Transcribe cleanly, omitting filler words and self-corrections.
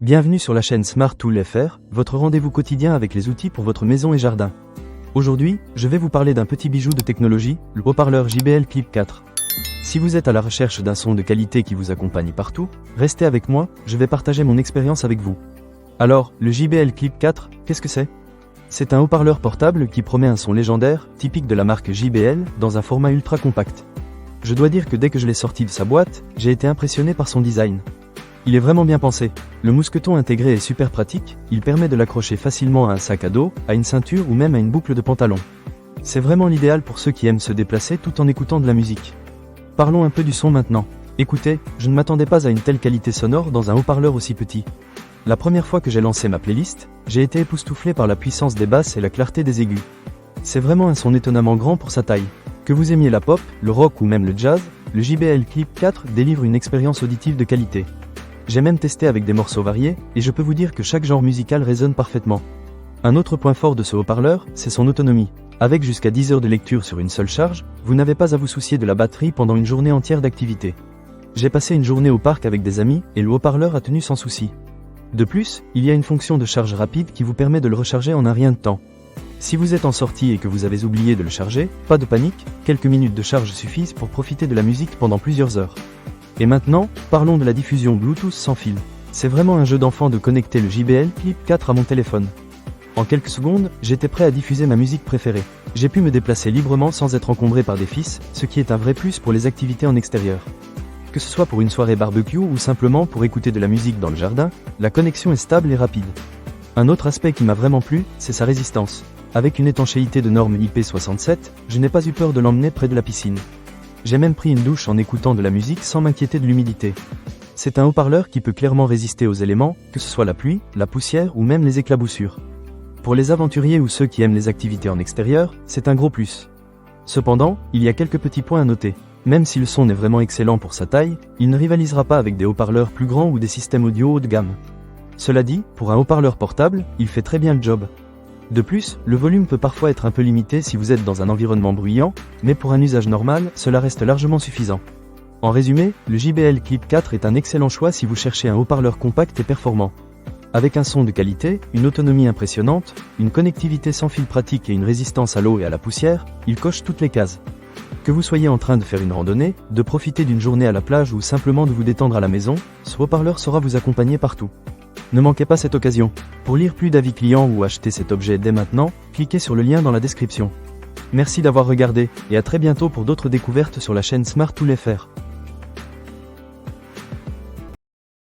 Bienvenue sur la chaîne Smart Tool FR, votre rendez-vous quotidien avec les outils pour votre maison et jardin. Aujourd'hui, je vais vous parler d'un petit bijou de technologie, le haut-parleur JBL Clip 4. Si vous êtes à la recherche d'un son de qualité qui vous accompagne partout, restez avec moi, je vais partager mon expérience avec vous. Alors, le JBL Clip 4, qu'est-ce que c'est ? C'est un haut-parleur portable qui promet un son légendaire, typique de la marque JBL, dans un format ultra compact. Je dois dire que dès que je l'ai sorti de sa boîte, j'ai été impressionné par son design. Il est vraiment bien pensé. Le mousqueton intégré est super pratique, il permet de l'accrocher facilement à un sac à dos, à une ceinture ou même à une boucle de pantalon. C'est vraiment l'idéal pour ceux qui aiment se déplacer tout en écoutant de la musique. Parlons un peu du son maintenant. Écoutez, je ne m'attendais pas à une telle qualité sonore dans un haut-parleur aussi petit. La première fois que j'ai lancé ma playlist, j'ai été époustouflé par la puissance des basses et la clarté des aigus. C'est vraiment un son étonnamment grand pour sa taille. Que vous aimiez la pop, le rock ou même le jazz, le JBL Clip 4 délivre une expérience auditive de qualité. J'ai même testé avec des morceaux variés, et je peux vous dire que chaque genre musical résonne parfaitement. Un autre point fort de ce haut-parleur, c'est son autonomie. Avec jusqu'à 10 heures de lecture sur une seule charge, vous n'avez pas à vous soucier de la batterie pendant une journée entière d'activité. J'ai passé une journée au parc avec des amis, et le haut-parleur a tenu sans souci. De plus, il y a une fonction de charge rapide qui vous permet de le recharger en un rien de temps. Si vous êtes en sortie et que vous avez oublié de le charger, pas de panique, quelques minutes de charge suffisent pour profiter de la musique pendant plusieurs heures. Et maintenant, parlons de la diffusion Bluetooth sans fil. C'est vraiment un jeu d'enfant de connecter le JBL Clip 4 à mon téléphone. En quelques secondes, j'étais prêt à diffuser ma musique préférée. J'ai pu me déplacer librement sans être encombré par des fils, ce qui est un vrai plus pour les activités en extérieur. Que ce soit pour une soirée barbecue ou simplement pour écouter de la musique dans le jardin, la connexion est stable et rapide. Un autre aspect qui m'a vraiment plu, c'est sa résistance. Avec une étanchéité de norme IP67, je n'ai pas eu peur de l'emmener près de la piscine. J'ai même pris une douche en écoutant de la musique sans m'inquiéter de l'humidité. C'est un haut-parleur qui peut clairement résister aux éléments, que ce soit la pluie, la poussière ou même les éclaboussures. Pour les aventuriers ou ceux qui aiment les activités en extérieur, c'est un gros plus. Cependant, il y a quelques petits points à noter. Même si le son est vraiment excellent pour sa taille, il ne rivalisera pas avec des haut-parleurs plus grands ou des systèmes audio haut de gamme. Cela dit, pour un haut-parleur portable, il fait très bien le job. De plus, le volume peut parfois être un peu limité si vous êtes dans un environnement bruyant, mais pour un usage normal, cela reste largement suffisant. En résumé, le JBL Clip 4 est un excellent choix si vous cherchez un haut-parleur compact et performant. Avec un son de qualité, une autonomie impressionnante, une connectivité sans fil pratique et une résistance à l'eau et à la poussière, il coche toutes les cases. Que vous soyez en train de faire une randonnée, de profiter d'une journée à la plage ou simplement de vous détendre à la maison, ce haut-parleur saura vous accompagner partout. Ne manquez pas cette occasion. Pour lire plus d'avis clients ou acheter cet objet dès maintenant, cliquez sur le lien dans la description. Merci d'avoir regardé, et à très bientôt pour d'autres découvertes sur la chaîne Smart Tool FR.